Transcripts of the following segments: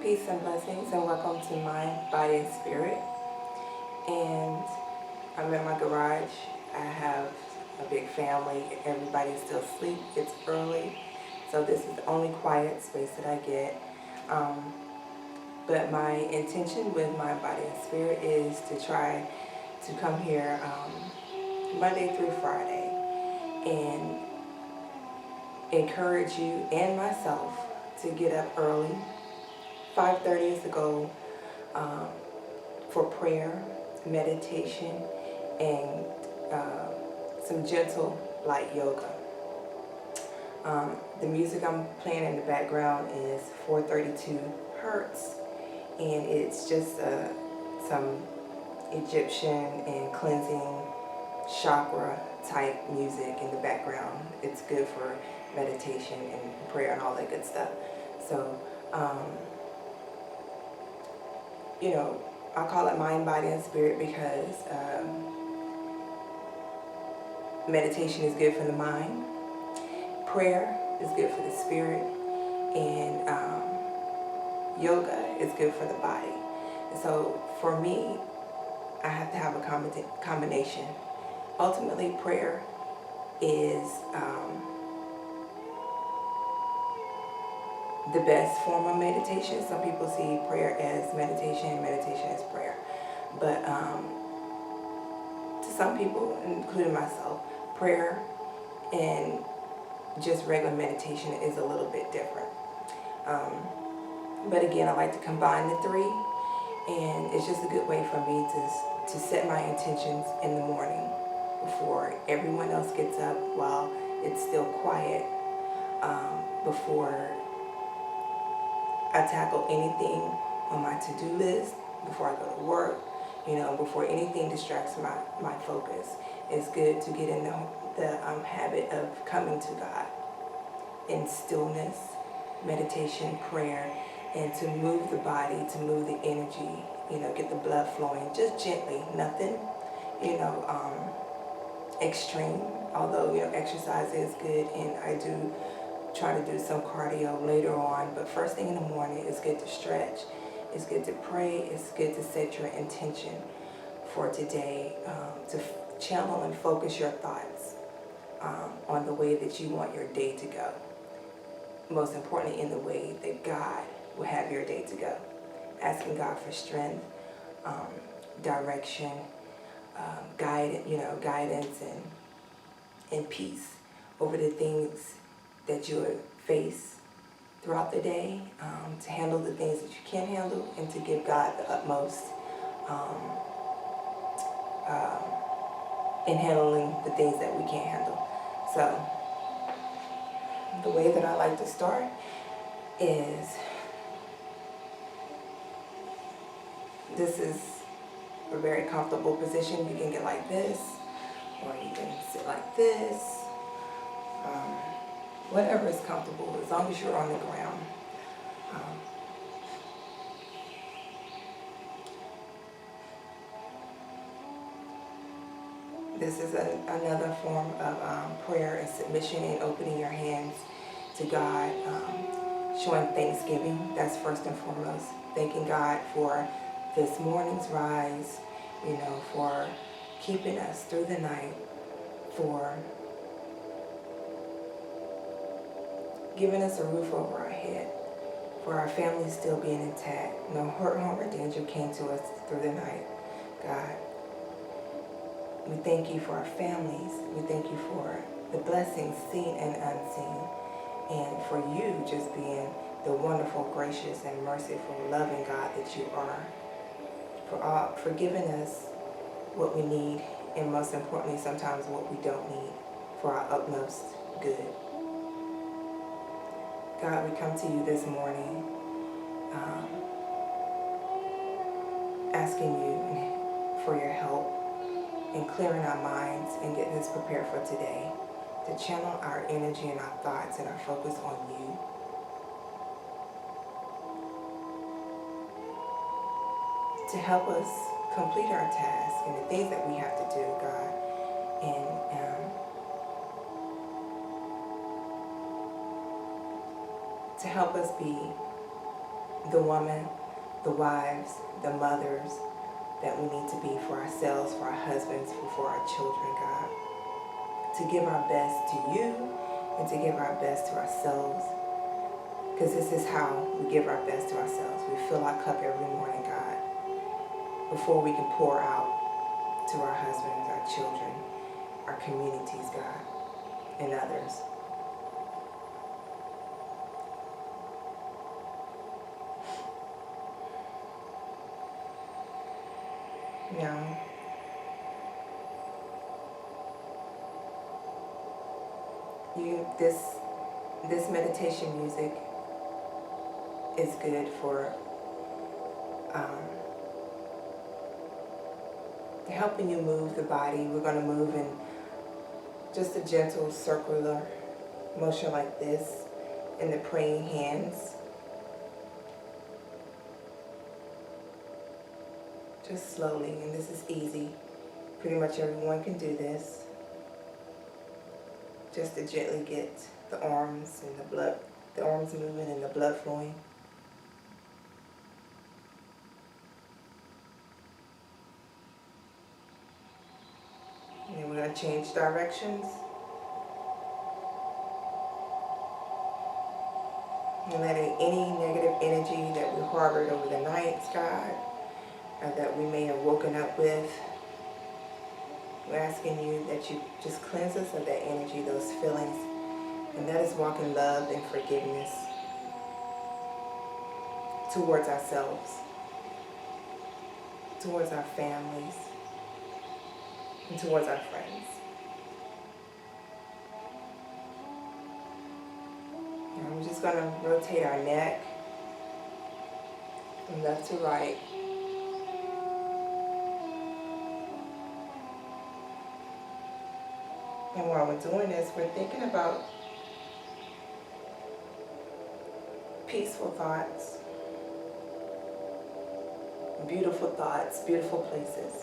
Peace and blessings, and welcome to Mind, Body, and Spirit. And I'm in my garage. I have a big family. Everybody's still asleep. It's early, so this is the only quiet space that I get. Um, but my intention with Mind, Body, and Spirit is to try to come here Monday through Friday and encourage you and myself to get up early. 5:30 is the goal. Um, for prayer, meditation, and some gentle light yoga. The music I'm playing in the background is 432 hertz, and it's just some Egyptian and cleansing chakra type music in the background. It's good for meditation and prayer and all that good stuff. So, you know, I call it mind, body, and spirit because meditation is good for the mind, prayer is good for the spirit, and yoga is good for the body. And so for me, I have to have a combination. Ultimately, prayer is the best form of meditation. Some people see prayer as meditation, meditation as prayer. But to some people, including myself, prayer and just regular meditation is a little bit different. But again, I like to combine the three, and it's just a good way for me to set my intentions in the morning before everyone else gets up, while it's still quiet, before I tackle anything on my to-do list, before I go to work, before anything distracts my focus. It's good to get in the habit of coming to God in stillness, meditation, prayer, and to move the body, to move the energy, get the blood flowing, just gently, nothing, extreme, although, exercise is good, and I do try to do some cardio later on, but first thing in the morning, it's good to stretch, it's good to pray, it's good to set your intention for today, to channel and focus your thoughts on the way that you want your day to go. Most importantly, in the way that God will have your day to go. Asking God for strength, direction, guidance, and peace over the things that you would face throughout the day, to handle the things that you can't handle, and to give God the utmost in handling the things that we can't handle. So, the way that I like to start is, this is a very comfortable position. You can get like this, or you can sit like this, whatever is comfortable, as long as you're on the ground. This is another form of prayer and submission, and opening your hands to God, showing thanksgiving. That's first and foremost. Thanking God for this morning's rise, for keeping us through the night, for giving us a roof over our head, for our families still being intact. No hurt, harm, or danger came to us through the night. God, we thank you for our families. We thank you for the blessings seen and unseen, and for you just being the wonderful, gracious, and merciful, loving God that you are, for giving us what we need, and most importantly, sometimes what we don't need, for our utmost good. God, we come to you this morning, asking you for your help in clearing our minds and getting us prepared for today, to channel our energy and our thoughts and our focus on you. To help us complete our tasks and the things that we have to do, God, and to help us be the woman, the wives, the mothers that we need to be for ourselves, for our husbands, for our children, God. To give our best to you and to give our best to ourselves. Because this is how we give our best to ourselves. We fill our cup every morning, God, before we can pour out to our husbands, our children, our communities, God, and others. Now, this meditation music is good for helping you move the body. We're going to move in just a gentle circular motion like this in the praying hands. Just slowly, and this is easy. Pretty much everyone can do this. Just to gently get the arms and the arms moving and the blood flowing. And then we're going to change directions. And letting any negative energy that we harbored over the night, God, or that we may have woken up with, we're asking you that you just cleanse us of that energy, those feelings, and let us walk in love and forgiveness towards ourselves, towards our families, and towards our friends. And I'm just going to rotate our neck from left to right. And while we're doing this, we're thinking about peaceful thoughts, beautiful places.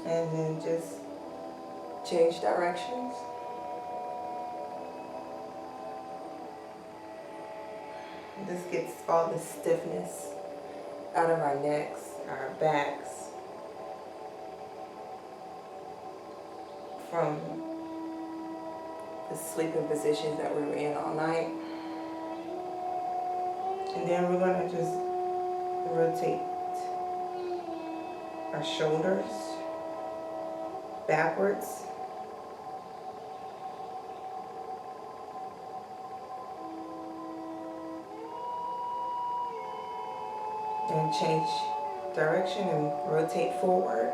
And then just change directions. This gets all the stiffness out of our necks, our backs, from the sleeping positions that we were in all night. And then we're going to just rotate our shoulders backwards. And change direction and rotate forward.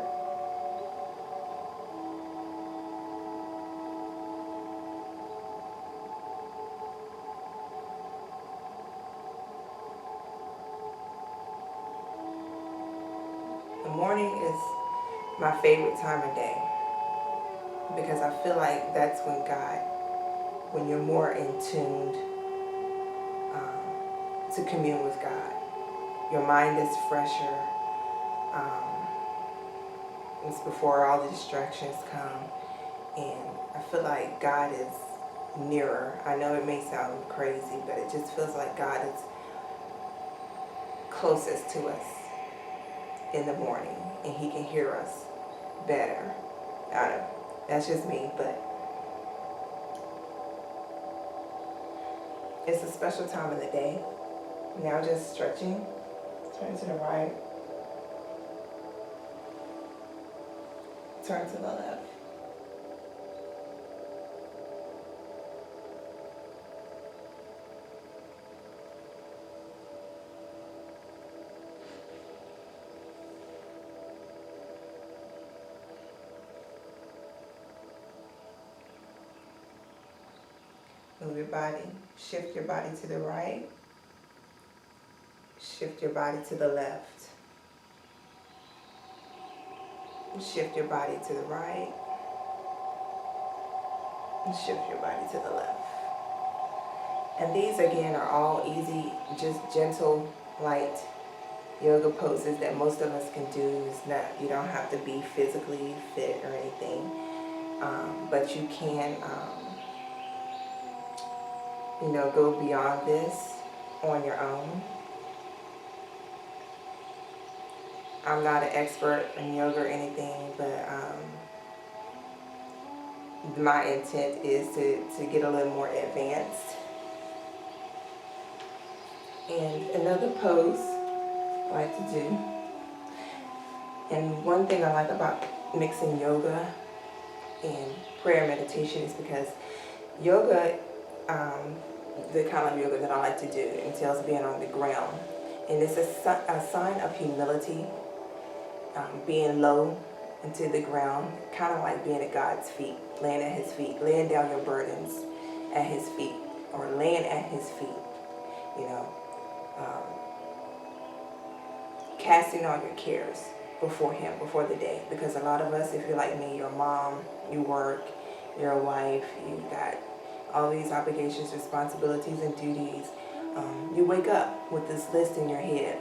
The morning is my favorite time of day because I feel like that's when you're more in tune to commune with God. Your mind is fresher. It's before all the distractions come. And I feel like God is nearer. I know it may sound crazy, but it just feels like God is closest to us in the morning. And He can hear us better. I don't know. That's just me, but it's a special time of the day. Now just stretching. Turn to the right. Turn to the left. Move your body. Shift your body to the right. Shift your body to the left. Shift your body to the right. And shift your body to the left. And these again are all easy, just gentle, light yoga poses that most of us can do. It's not, you don't have to be physically fit or anything. but you can, go beyond this on your own. I'm not an expert in yoga or anything, but my intent is to get a little more advanced. And another pose I like to do, and one thing I like about mixing yoga and prayer meditation is because yoga, the kind of yoga that I like to do, entails being on the ground. And it's a sign of humility, being low into the ground, kind of like being at God's feet, laying at his feet, laying down your burdens at his feet, or laying at his feet, casting all your cares before him, before the day. Because a lot of us, if you're like me, you're a mom, you work, you're a wife, you got all these obligations, responsibilities, and duties. You wake up with this list in your head,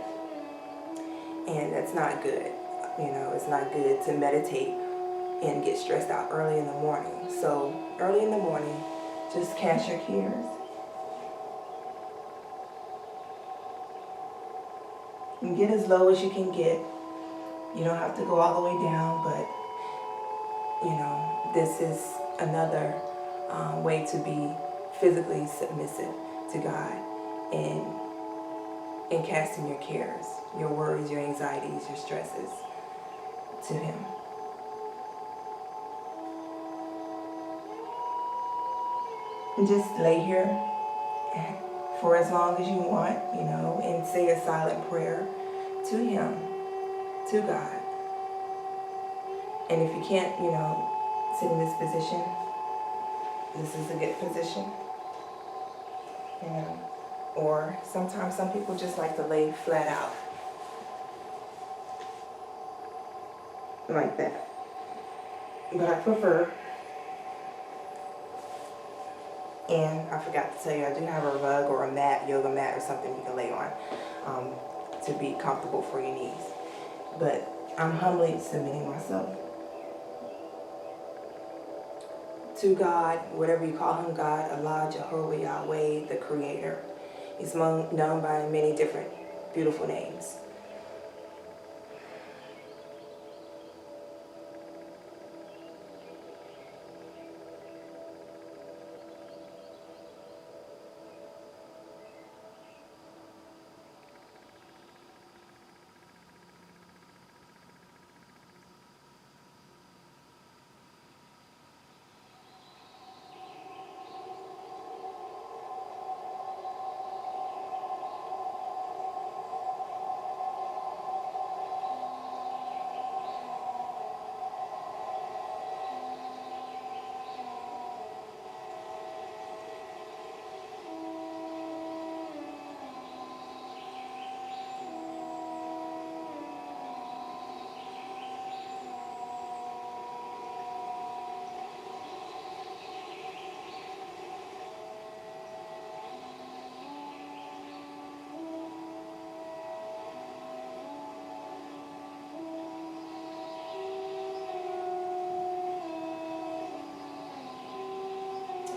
and that's not good. It's not good to meditate and get stressed out early in the morning. So early in the morning, just cast your cares. And get as low as you can get. You don't have to go all the way down, but this is another way to be physically submissive to God and casting your cares, your worries, your anxieties, your stresses to him. And just lay here for as long as you want, and say a silent prayer to him, to God. And if you can't, sit in this position, this is a good position, Or sometimes some people just like to lay flat out, like that. But I prefer, and I forgot to tell you, I do have a rug or a mat, yoga mat or something you can lay on to be comfortable for your knees. But I'm humbly submitting myself to God, whatever you call him, God, Allah, Jehovah, Yahweh, the Creator. He's known by many different beautiful names.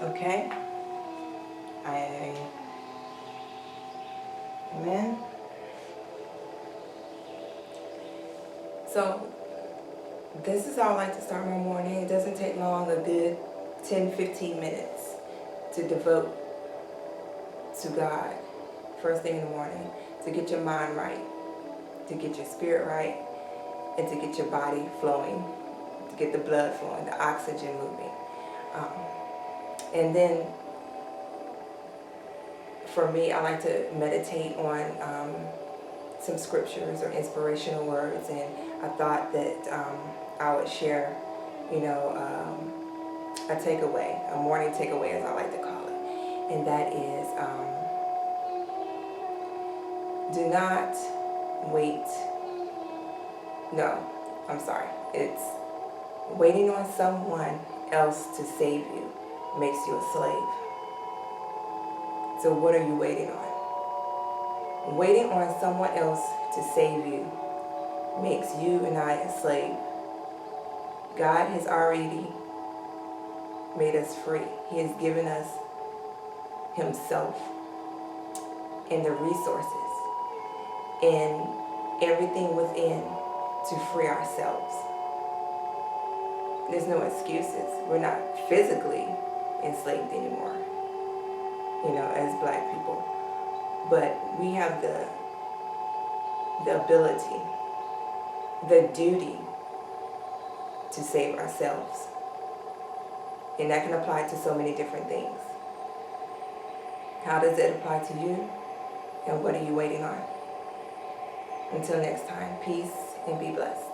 Okay? Amen? So, this is how I like to start my morning. It doesn't take long, a good 10-15 minutes to devote to God first thing in the morning, to get your mind right, to get your spirit right, and to get your body flowing, to get the blood flowing, the oxygen moving. And then, for me, I like to meditate on some scriptures or inspirational words, and I thought that I would share, a takeaway, a morning takeaway as I like to call it, and that is, do not wait, it's waiting on someone else to save you makes you a slave. So what are you waiting on? Waiting on someone else to save you makes you and I a slave. God has already made us free. He has given us himself and the resources and everything within to free ourselves. There's no excuses. We're not physically enslaved anymore, as black people. But we have the ability, the duty to save ourselves. And that can apply to so many different things. How does it apply to you? And what are you waiting on? Until next time, peace and be blessed.